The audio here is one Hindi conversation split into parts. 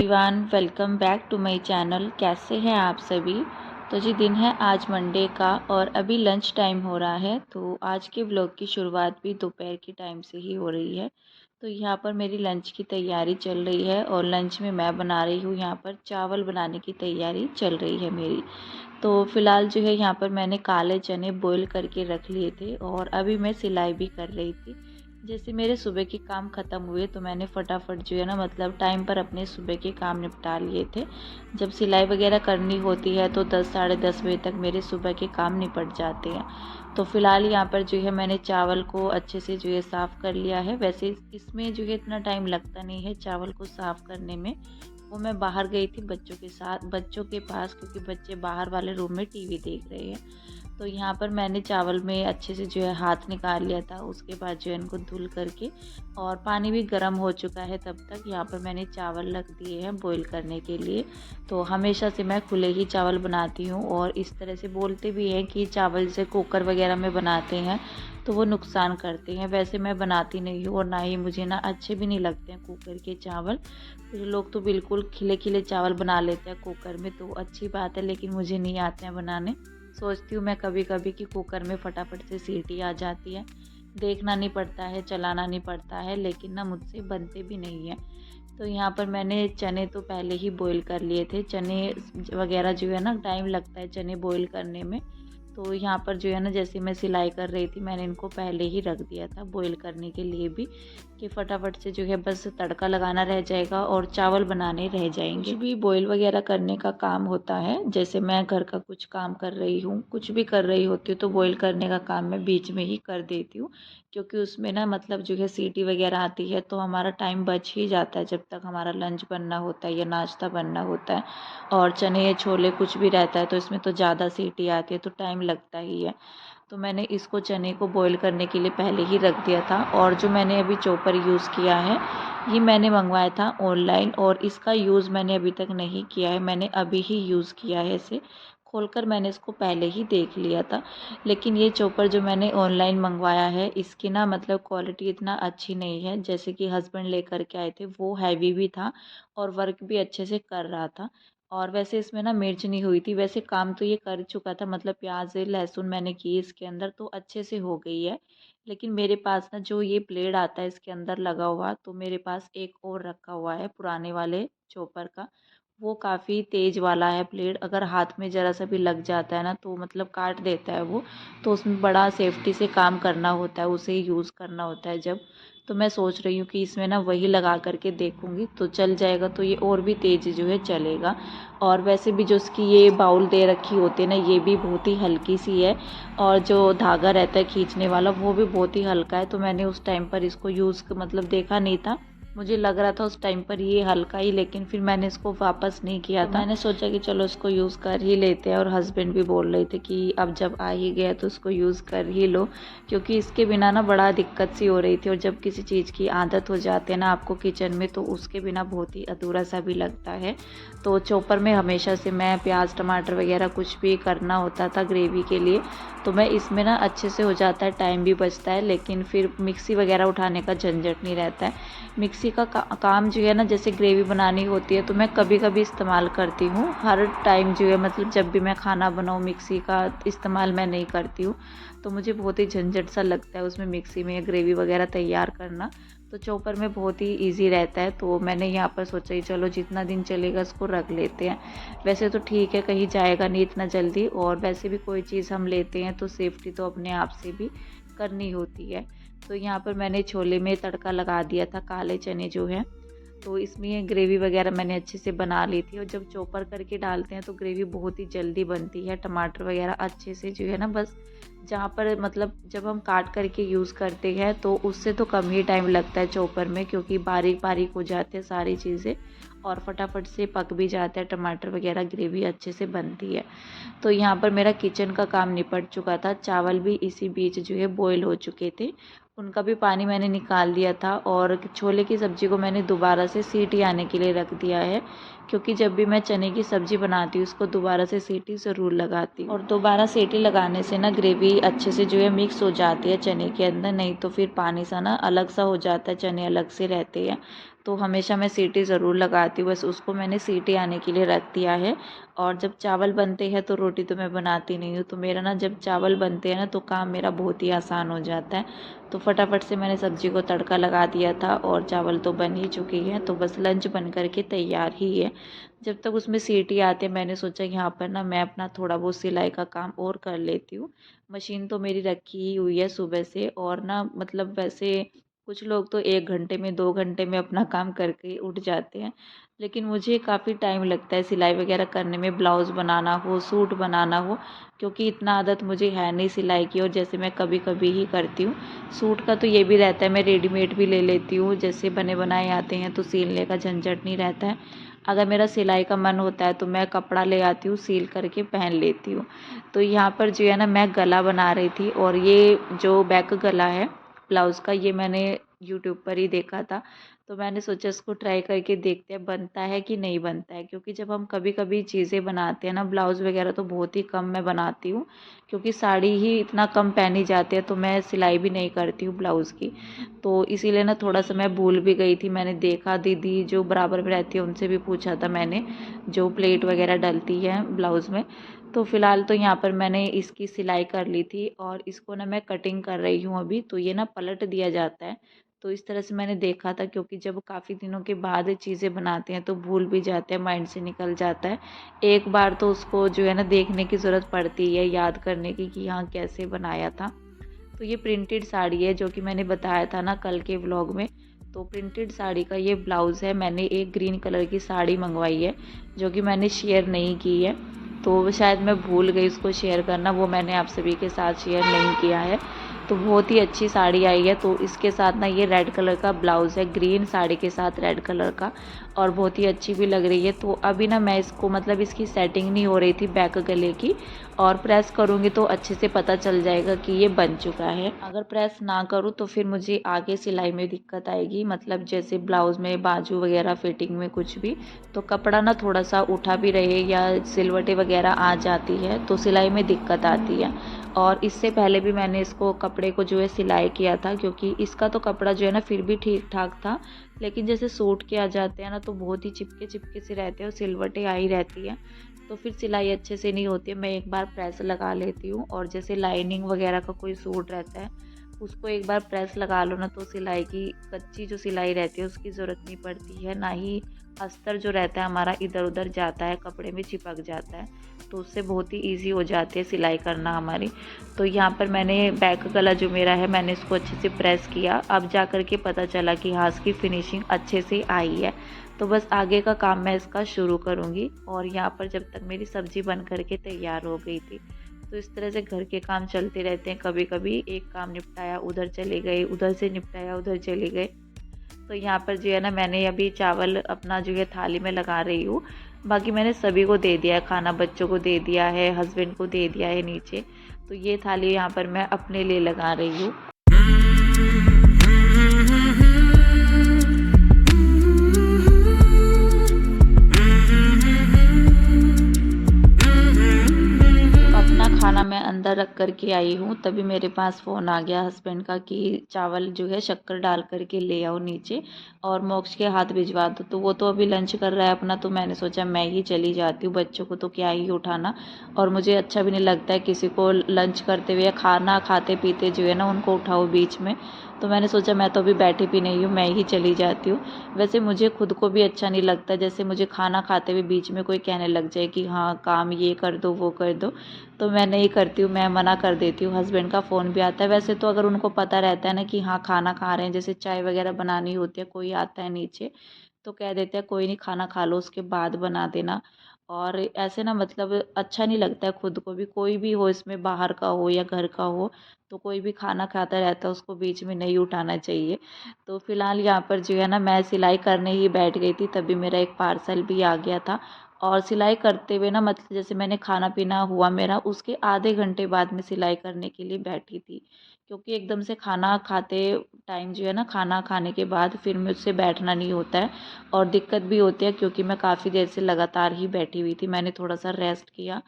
Everyone, welcome back to my channel. कैसे हैं आप सभी। तो जी दिन है आज मंडे का और अभी लंच टाइम हो रहा है। तो आज के व्लॉग की शुरुआत भी दोपहर के टाइम से ही हो रही है। तो यहाँ पर मेरी लंच की तैयारी चल रही है और लंच में मैं बना रही हूँ, यहाँ पर चावल बनाने की तैयारी चल रही है मेरी। तो फ़िलहाल जो है यहाँ पर मैंने काले चने बॉईल करके रख लिए थे और अभी मैं सिलाई भी कर रही थी। जैसे मेरे सुबह के काम ख़त्म हुए तो मैंने फटाफट जो है ना मतलब टाइम पर अपने सुबह के काम निपटा लिए थे। जब सिलाई वगैरह करनी होती है तो 10 साढ़े 10 बजे तक मेरे सुबह के काम निपट जाते हैं। तो फ़िलहाल यहाँ पर जो है मैंने चावल को अच्छे से जो है साफ़ कर लिया है। वैसे इसमें जो है इतना टाइम लगता नहीं है चावल को साफ़ करने में। वो मैं बाहर गई थी बच्चों के पास, क्योंकि बच्चे बाहर वाले रूम में टीवी देख रहे हैं। तो यहाँ पर मैंने चावल में अच्छे से जो है हाथ निकाल लिया था। उसके बाद जो है इनको धुल करके और पानी भी गर्म हो चुका है तब तक यहाँ पर मैंने चावल रख दिए हैं बॉईल करने के लिए। तो हमेशा से मैं खुले ही चावल बनाती हूँ और इस तरह से बोलते भी हैं कि चावल जैसे कुकर वगैरह में बनाते हैं तो वो नुकसान करते हैं। वैसे मैं बनाती नहीं हूँ और ना ही मुझे ना अच्छे भी नहीं लगते हैं कुकर के चावल। कुछ लोग तो बिल्कुल खिले खिले चावल बना लेते हैं कुकर में, तो अच्छी बात है, लेकिन मुझे नहीं आते हैं बनाने। सोचती हूँ मैं कभी कभी कि कुकर में फटाफट से सीटी आ जाती है, देखना नहीं पड़ता है, चलाना नहीं पड़ता है, लेकिन ना मुझसे बनते भी नहीं है। तो यहाँ पर मैंने चने तो पहले ही बॉईल कर लिए थे। चने वगैरह जो है ना टाइम लगता है चने बॉईल करने में। तो यहाँ पर जो है ना जैसे मैं सिलाई कर रही थी मैंने इनको पहले ही रख दिया था बॉईल करने के लिए भी, कि फटाफट से जो है बस तड़का लगाना रह जाएगा और चावल बनाने रह जाएंगे। कुछ भी बॉईल वगैरह करने का काम होता है, जैसे मैं घर का कुछ काम कर रही हूँ, कुछ भी कर रही होती हूँ, तो बॉईल करने का काम मैं बीच में ही कर देती हूँ, क्योंकि उसमें ना मतलब जो है सीटी वगैरह आती है तो हमारा टाइम बच ही जाता है जब तक हमारा लंच बनना होता है या नाश्ता बनना होता है। और चने या छोले कुछ भी रहता है तो इसमें तो ज़्यादा सीटी आती है तो टाइम लगता ही है। तो मैंने इसको चने को बॉईल करने के लिए पहले ही रख दिया था। और जो मैंने अभी चॉपर यूज़ किया है ये मैंने मंगवाया था ऑनलाइन और इसका यूज़ मैंने अभी तक नहीं किया है, मैंने अभी ही यूज़ किया है। इसे खोलकर मैंने इसको पहले ही देख लिया था। लेकिन ये चॉपर जो मैंने ऑनलाइन मंगवाया है इसकी ना मतलब क्वालिटी इतना अच्छी नहीं है। जैसे कि हस्बैंड लेकर के आए थे, वो हैवी भी था और वर्क भी अच्छे से कर रहा था। और वैसे इसमें ना मिर्च नहीं हुई थी, वैसे काम तो ये कर चुका था, मतलब प्याज लहसुन मैंने की इसके अंदर तो अच्छे से हो गई है। लेकिन मेरे पास ना जो ये ब्लेड आता है इसके अंदर लगा हुआ, तो मेरे पास एक और रखा हुआ है पुराने वाले चॉपर का। वो काफ़ी तेज़ वाला है ब्लेड, अगर हाथ में ज़रा सा भी लग जाता है ना तो मतलब काट देता है वो। तो उसमें बड़ा सेफ्टी से काम करना होता है, उसे यूज़ करना होता है जब। तो मैं सोच रही हूँ कि इसमें ना वही लगा करके देखूँगी तो चल जाएगा, तो ये और भी तेज़ जो है चलेगा। और वैसे भी जो उसकी ये बाउल दे रखी होती है ना ये भी बहुत ही हल्की सी है, और जो धागा रहता है खींचने वाला वो भी बहुत ही हल्का है। तो मैंने उस टाइम पर इसको यूज़ मतलब देखा नहीं था, मुझे लग रहा था उस टाइम पर ये हल्का ही, लेकिन फिर मैंने इसको वापस नहीं किया था। मैंने सोचा कि चलो इसको यूज़ कर ही लेते हैं, और हस्बैंड भी बोल रहे थे कि अब जब आ ही गया तो इसको यूज़ कर ही लो, क्योंकि इसके बिना ना बड़ा दिक्कत सी हो रही थी। और जब किसी चीज़ की आदत हो जाती है ना आपको किचन में, तो उसके बिना बहुत ही अधूरा सा भी लगता है। तो चॉपर में हमेशा से मैं प्याज टमाटर वगैरह कुछ भी करना होता था ग्रेवी के लिए, तो मैं इसमें ना अच्छे से हो जाता है, टाइम भी बचता है, लेकिन फिर मिक्सी वगैरह उठाने का झंझट नहीं रहता है। मिक्सी का काम जो है ना जैसे ग्रेवी बनानी होती है तो मैं कभी कभी इस्तेमाल करती हूँ, हर टाइम जो है मतलब जब भी मैं खाना बनाऊँ मिक्सी का इस्तेमाल मैं नहीं करती हूँ। तो मुझे बहुत ही झंझट सा लगता है उसमें मिक्सी में ग्रेवी वगैरह तैयार करना। तो चॉपर में बहुत ही ईजी रहता है। तो मैंने यहाँ पर सोचा ही चलो जितना दिन चलेगा इसको रख लेते हैं। वैसे तो ठीक है, कहीं जाएगा नहीं इतना जल्दी, और वैसे भी कोई चीज़ हम लेते हैं तो सेफ्टी तो अपने आप से भी करनी होती है। तो यहाँ पर मैंने छोले में तड़का लगा दिया था, काले चने जो हैं, तो इसमें ग्रेवी वगैरह मैंने अच्छे से बना ली थी। और जब चॉपर करके डालते हैं तो ग्रेवी बहुत ही जल्दी बनती है। टमाटर वगैरह अच्छे से जो है ना बस जहाँ पर मतलब जब हम काट करके यूज़ करते हैं तो उससे तो कम ही टाइम लगता है चॉपर में, क्योंकि बारीक बारीक हो जाते हैं सारी चीज़ें और फटाफट से पक भी जाता है टमाटर वगैरह, ग्रेवी अच्छे से बनती है। तो यहाँ पर मेरा किचन का काम निपट चुका था, चावल भी इसी बीच जो है बॉईल हो चुके थे, उनका भी पानी मैंने निकाल दिया था। और छोले की सब्ज़ी को मैंने दोबारा से सीटी आने के लिए रख दिया है, क्योंकि जब भी मैं चने की सब्ज़ी बनाती हूँ उसको दोबारा से सीटी ज़रूर लगाती हूँ। और दोबारा सीटी लगाने से ना ग्रेवी अच्छे से जो है मिक्स हो जाती है चने के अंदर, नहीं तो फिर पानी सा ना अलग सा हो जाता है, चने अलग से रहते हैं। तो हमेशा मैं सीटी ज़रूर लगाती हूँ, बस उसको मैंने सीटी आने के लिए रख दिया है। और जब चावल बनते हैं तो रोटी तो मैं बनाती नहीं हूँ, तो मेरा ना जब चावल बनते हैं ना तो काम मेरा बहुत ही आसान हो जाता है। तो फटाफट से मैंने सब्ज़ी को तड़का लगा दिया था और चावल तो बन ही चुकी है, तो बस लंच बन कर के तैयार ही है। जब तक उसमें सीटी आती है मैंने सोचा यहाँ पर ना मैं अपना थोड़ा बहुत सिलाई का काम और कर लेती हूँ। मशीन तो मेरी रखी ही हुई है सुबह से, और ना मतलब वैसे कुछ लोग तो 1 घंटे में 2 घंटे में अपना काम करके उठ जाते हैं, लेकिन मुझे काफ़ी टाइम लगता है सिलाई वगैरह करने में, ब्लाउज़ बनाना हो, सूट बनाना हो, क्योंकि इतना आदत मुझे है नहीं सिलाई की, और जैसे मैं कभी कभी ही करती हूँ। सूट का तो ये भी रहता है मैं रेडीमेड भी ले लेती हूँ, जैसे बने बनाए आते हैं तो सिलने का झंझट नहीं रहता है। अगर मेरा सिलाई का मन होता है तो मैं कपड़ा ले आती हूँ, सील करके पहन लेती हूँ। तो यहाँ पर जो है ना मैं गला बना रही थी, और ये जो बैक गला है ब्लाउज़ का ये मैंने यूट्यूब पर ही देखा था, तो मैंने सोचा इसको ट्राई करके देखते हैं बनता है कि नहीं बनता है। क्योंकि जब हम कभी कभी चीज़ें बनाते हैं ना, ब्लाउज़ वगैरह तो बहुत ही कम मैं बनाती हूँ, क्योंकि साड़ी ही इतना कम पहनी जाती है, तो मैं सिलाई भी नहीं करती हूँ ब्लाउज़ की। तो इसीलिए ना थोड़ा सा मैं भूल भी गई थी। मैंने देखा दीदी जो बराबर में रहती है उनसे भी पूछा था मैंने, जो प्लेट वगैरह डलती है ब्लाउज़ में। तो फ़िलहाल तो यहाँ पर मैंने इसकी सिलाई कर ली थी, और इसको ना मैं कटिंग कर रही हूँ अभी। तो ये ना पलट दिया जाता है, तो इस तरह से मैंने देखा था, क्योंकि जब काफ़ी दिनों के बाद चीज़ें बनाते हैं तो भूल भी जाते हैं, माइंड से निकल जाता है। एक बार तो उसको जो है ना देखने की ज़रूरत पड़ती है, याद करने की कि हाँ कैसे बनाया था। तो ये प्रिंटेड साड़ी है जो कि मैंने बताया था ना कल के व्लॉग में। तो प्रिंटेड साड़ी का ये ब्लाउज़ है। मैंने एक ग्रीन कलर की साड़ी मंगवाई है जो कि मैंने शेयर नहीं की है, तो शायद मैं भूल गई उसको शेयर करना, वो मैंने आप सभी के साथ शेयर नहीं किया है। तो बहुत ही अच्छी साड़ी आई है। तो इसके साथ ना ये रेड कलर का ब्लाउज़ है, ग्रीन साड़ी के साथ रेड कलर का, और बहुत ही अच्छी भी लग रही है। तो अभी ना मैं इसको मतलब इसकी सेटिंग नहीं हो रही थी बैक गले की, और प्रेस करूँगी तो अच्छे से पता चल जाएगा कि ये बन चुका है। अगर प्रेस ना करूँ तो फिर मुझे आगे सिलाई में दिक्कत आएगी, मतलब जैसे ब्लाउज़ में बाजू वगैरह फिटिंग में कुछ भी, तो कपड़ा ना थोड़ा सा उठा भी रहे या सिलवटें वगैरह आ जाती है तो सिलाई में दिक्कत आती है। और इससे पहले भी मैंने इसको कपड़े को जो है सिलाई किया था, क्योंकि इसका तो कपड़ा जो है ना फिर भी ठीक ठाक था, लेकिन जैसे सूट के आ जाते हैं ना तो बहुत ही चिपके चिपके से रहते हैं और सिलवटें आई रहती हैं, तो फिर सिलाई अच्छे से नहीं होती है। मैं एक बार प्रेस लगा लेती हूँ, और जैसे लाइनिंग वगैरह का कोई सूट रहता है उसको एक बार प्रेस लगा लो ना, तो सिलाई की कच्ची जो सिलाई रहती है उसकी ज़रूरत नहीं पड़ती है, ना ही अस्तर जो रहता है हमारा इधर उधर जाता है, कपड़े में चिपक जाता है, तो उससे बहुत ही ईजी हो जाती है सिलाई करना हमारी। तो यहाँ पर मैंने बैक गला जो मेरा है मैंने इसको अच्छे से प्रेस किया, अब जा कर के पता चला कि हाँ इसकी फिनिशिंग अच्छे से आई है। तो बस आगे का काम मैं इसका शुरू करूँगी। और यहाँ पर जब तक मेरी सब्ज़ी बन कर के तैयार हो गई थी, तो इस तरह से घर के काम चलते रहते हैं, कभी कभी एक काम निपटाया उधर चले गए, उधर से निपटाया उधर चले गए। तो यहाँ पर जो है ना मैंने अभी चावल अपना जो है थाली में लगा रही हूँ, बाकी मैंने सभी को दे दिया है खाना, बच्चों को दे दिया है, हस्बैंड को दे दिया है नीचे। तो ये थाली यहाँ पर मैं अपने लिए लगा रही हूँ। खाना मैं अंदर रख कर के आई हूँ, तभी मेरे पास फ़ोन आ गया हस्बैंड का कि चावल जो है शक्कर डाल कर के ले आओ नीचे और मोक्ष के हाथ भिजवा दो। तो वो तो अभी लंच कर रहा है अपना, तो मैंने सोचा मैं ही चली जाती हूँ, बच्चों को तो क्या ही उठाना, और मुझे अच्छा भी नहीं लगता है किसी को लंच करते हुए या खाना खाते पीते जो है ना उनको उठाओ बीच में। तो मैंने सोचा मैं तो अभी बैठी भी नहीं हूँ, मैं ही चली जाती हूँ। वैसे मुझे खुद को भी अच्छा नहीं लगता जैसे मुझे खाना खाते हुए बीच में कोई कहने लग जाए कि हाँ काम ये कर दो वो कर दो, तो मैं नहीं करती हूँ, मैं मना कर देती हूँ। हस्बैंड का फ़ोन भी आता है, वैसे तो अगर उनको पता रहता है ना कि हाँ खाना खा रहे हैं, जैसे चाय वगैरह बनानी होती है, कोई आता है नीचे तो कह देते हैं कोई नहीं खाना खा लो उसके बाद बना देना। और ऐसे ना मतलब अच्छा नहीं लगता है खुद को भी, कोई भी हो इसमें बाहर का हो या घर का हो, तो कोई भी खाना खाता रहता है उसको बीच में नहीं उठाना चाहिए। तो फिलहाल यहाँ पर जो है ना मैं सिलाई करने ही बैठ गई थी, तभी मेरा एक पार्सल भी आ गया था। और सिलाई करते हुए ना मतलब जैसे मैंने खाना पीना हुआ मेरा, उसके आधे घंटे बाद में सिलाई करने के लिए बैठी थी, क्योंकि एकदम से खाना खाते टाइम जो है ना खाना खाने के बाद फिर मुझसे बैठना नहीं होता है और दिक्कत भी होती है, क्योंकि मैं काफ़ी देर से लगातार ही बैठी हुई थी। मैंने थोड़ा सा रेस्ट किया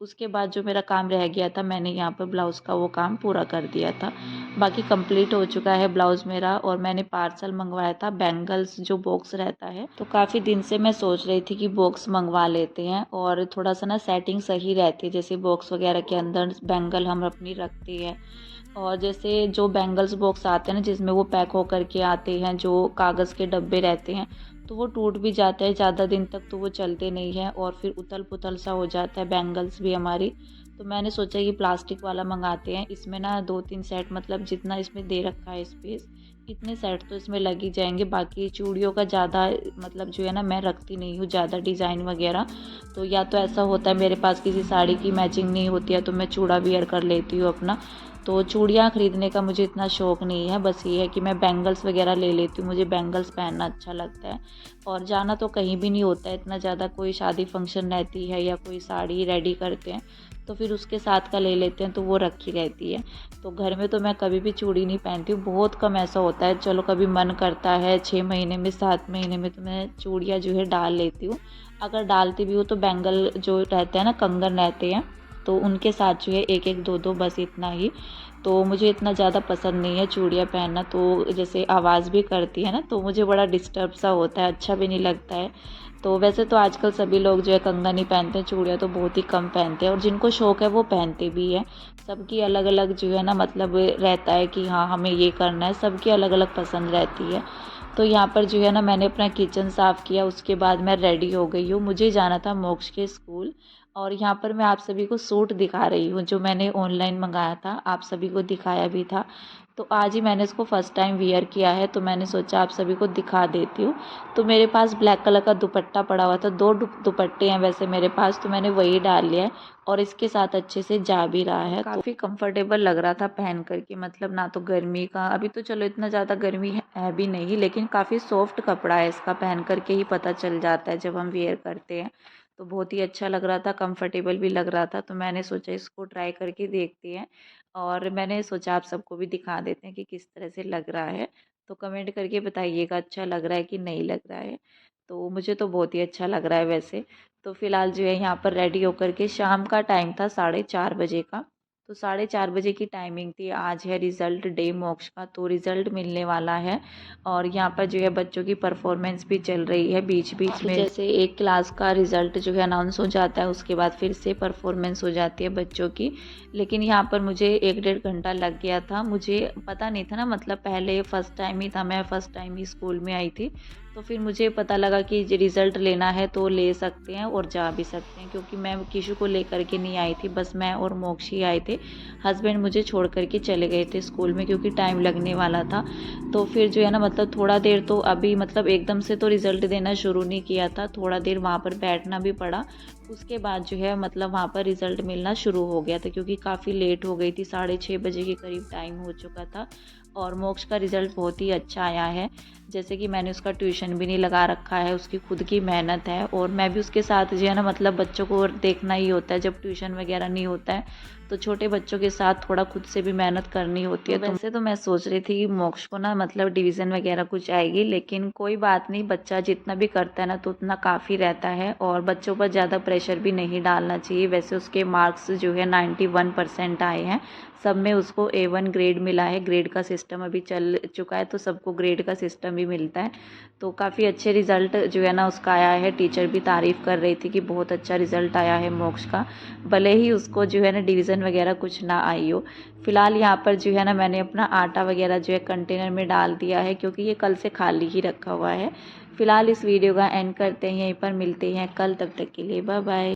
उसके बाद जो मेरा काम रह गया था मैंने यहाँ पर ब्लाउज़ का वो काम पूरा कर दिया था। बाकी कंप्लीट हो चुका है ब्लाउज़ मेरा। और मैंने पार्सल मंगवाया था बैंगल्स जो बॉक्स रहता है, तो काफ़ी दिन से मैं सोच रही थी कि बॉक्स मंगवा लेते हैं और थोड़ा सा ना सेटिंग सही रहती है। जैसे बॉक्स वगैरह के अंदर बैंगल हम अपनी रखते हैं, और जैसे जो बैंगल्स बॉक्स आते हैं ना जिसमें वो पैक होकर के आते हैं, जो कागज़ के डब्बे रहते हैं, तो वो टूट भी जाते हैं ज़्यादा दिन तक, तो वो चलते नहीं हैं और फिर उथल पुथल सा हो जाता है बैंगल्स भी हमारी। तो मैंने सोचा कि प्लास्टिक वाला मंगाते हैं। इसमें ना 2-3 सेट, मतलब जितना इसमें दे रखा है स्पेस, इतने सेट तो इसमें लग ही जाएंगे। बाकी चूड़ियों का ज़्यादा मतलब जो है ना मैं रखती नहीं हूँ ज़्यादा डिज़ाइन वगैरह। तो या तो ऐसा होता है मेरे पास किसी साड़ी की मैचिंग नहीं होती है तो मैं चूड़ा वियर कर लेती हूँ अपना। तो चूड़ियाँ ख़रीदने का मुझे इतना शौक़ नहीं है, बस ये है कि मैं बैंगल्स वगैरह ले लेती हूँ, मुझे बैंगल्स पहनना अच्छा लगता है। और जाना तो कहीं भी नहीं होता है इतना ज़्यादा, कोई शादी फंक्शन रहती है या कोई साड़ी रेडी करते हैं तो फिर उसके साथ का ले लेते हैं, तो वो रखी रहती है। तो घर में तो मैं कभी भी चूड़ी नहीं पहनती हूँ, बहुत कम ऐसा होता है। चलो कभी मन करता है 6 महीने में 7 महीने में तो मैं चूड़ियाँ जो है डाल लेती हूँ। अगर डालती भी हूँ तो बैंगल जो रहते हैं ना, कंगन रहते हैं, तो उनके साथ जो है 1-1 2-2 बस इतना ही। तो मुझे इतना ज़्यादा पसंद नहीं है चूड़ियाँ पहनना, तो जैसे आवाज़ भी करती है ना तो मुझे बड़ा डिस्टर्ब सा होता है, अच्छा भी नहीं लगता है। तो वैसे तो आजकल सभी लोग जो है कंगन ही पहनते हैं, चूड़ियाँ तो बहुत ही कम पहनते हैं, और जिनको शौक़ है वो पहनते भी हैं। सबकी अलग अलग जो है ना मतलब रहता है कि हाँ हमें ये करना है, सबकी अलग अलग पसंद रहती है। तो यहाँ पर जो है ना मैंने अपना किचन साफ़ किया, उसके बाद मैं रेडी हो गई हूँ, मुझे जाना था मोक्ष के स्कूल। और यहाँ पर मैं आप सभी को सूट दिखा रही हूँ जो मैंने ऑनलाइन मंगाया था, आप सभी को दिखाया भी था। तो आज ही मैंने इसको फ़र्स्ट टाइम वियर किया है, तो मैंने सोचा आप सभी को दिखा देती हूँ। तो मेरे पास ब्लैक कलर का दुपट्टा पड़ा हुआ था, 2 दुपट्टे हैं वैसे मेरे पास, तो मैंने वही डाल लिया है और इसके साथ अच्छे से जा भी रहा है। काफ़ी कंफर्टेबल लग रहा था पहन कर के, मतलब ना तो गर्मी का, अभी तो चलो इतना ज़्यादा गर्मी है भी नहीं, लेकिन काफ़ी सॉफ्ट कपड़ा है इसका, पहन कर के ही पता चल जाता है जब हम वियर करते हैं। तो बहुत ही अच्छा लग रहा था, कंफर्टेबल भी लग रहा था, तो मैंने सोचा इसको ट्राई करके देखते हैं। और मैंने सोचा आप सबको भी दिखा देते हैं कि किस तरह से लग रहा है। तो कमेंट करके बताइएगा अच्छा लग रहा है कि नहीं लग रहा है। तो मुझे तो बहुत ही अच्छा लग रहा है वैसे। तो फ़िलहाल जो है यहाँ पर रेडी होकर के, शाम का टाइम था 4:30 बजे का, तो 4:30 बजे की टाइमिंग थी। आज है रिज़ल्ट डे मोक्ष का, तो रिज़ल्ट मिलने वाला है। और यहाँ पर जो है बच्चों की परफॉर्मेंस भी चल रही है बीच बीच में, जैसे एक क्लास का रिज़ल्ट जो है अनाउंस हो जाता है उसके बाद फिर से परफॉर्मेंस हो जाती है बच्चों की। लेकिन यहाँ पर मुझे 1-1.5 घंटा लग गया था, मुझे पता नहीं था ना, मतलब पहले फ़र्स्ट टाइम ही था, मैं फ़र्स्ट टाइम ही स्कूल में आई थी। तो फिर मुझे पता लगा कि रिज़ल्ट लेना है तो ले सकते हैं और जा भी सकते हैं, क्योंकि मैं किसी को लेकर के नहीं आई थी, बस मैं और मोक्ष ही आए थे। हस्बैंड मुझे छोड़ कर के चले गए थे स्कूल में क्योंकि टाइम लगने वाला था। तो फिर जो है ना मतलब थोड़ा देर तो अभी, मतलब एकदम से तो रिज़ल्ट देना शुरू नहीं किया था, थोड़ा देर वहाँ पर बैठना भी पड़ा। उसके बाद जो है मतलब वहाँ पर रिज़ल्ट मिलना शुरू हो गया था, क्योंकि काफ़ी लेट हो गई थी, 6:30 बजे के करीब टाइम हो चुका था। और मोक्ष का रिज़ल्ट बहुत ही अच्छा आया है, जैसे कि मैंने उसका ट्यूशन भी नहीं लगा रखा है, उसकी खुद की मेहनत है, और मैं भी उसके साथ जो है ना मतलब बच्चों को देखना ही होता है, जब ट्यूशन वगैरह नहीं होता है तो छोटे बच्चों के साथ थोड़ा खुद से भी मेहनत करनी होती है। तो वैसे तो मैं सोच रही थी कि मोक्ष को ना मतलब डिवीज़न वगैरह कुछ आएगी, लेकिन कोई बात नहीं, बच्चा जितना भी करता है ना तो उतना काफ़ी रहता है, और बच्चों पर ज़्यादा प्रेशर भी नहीं डालना चाहिए। वैसे उसके मार्क्स जो है 91% आए हैं, सब में उसको A1 ग्रेड मिला है, ग्रेड का सिस्टम अभी चल चुका है तो सबको ग्रेड का सिस्टम भी मिलता है। तो काफ़ी अच्छे रिज़ल्ट जो है ना उसका आया है, टीचर भी तारीफ़ कर रही थी कि बहुत अच्छा रिज़ल्ट आया है मोक्ष का, भले ही उसको जो है ना डिवीज़न वगैरह कुछ ना आई हो। फ़िलहाल यहाँ पर जो है ना मैंने अपना आटा वगैरह जो है कंटेनर में डाल दिया है, क्योंकि ये कल से खाली ही रखा हुआ है। फ़िलहाल इस वीडियो का एंड करते हैं यहीं पर, मिलते हैं कल, तब तक के लिए बाय बाय।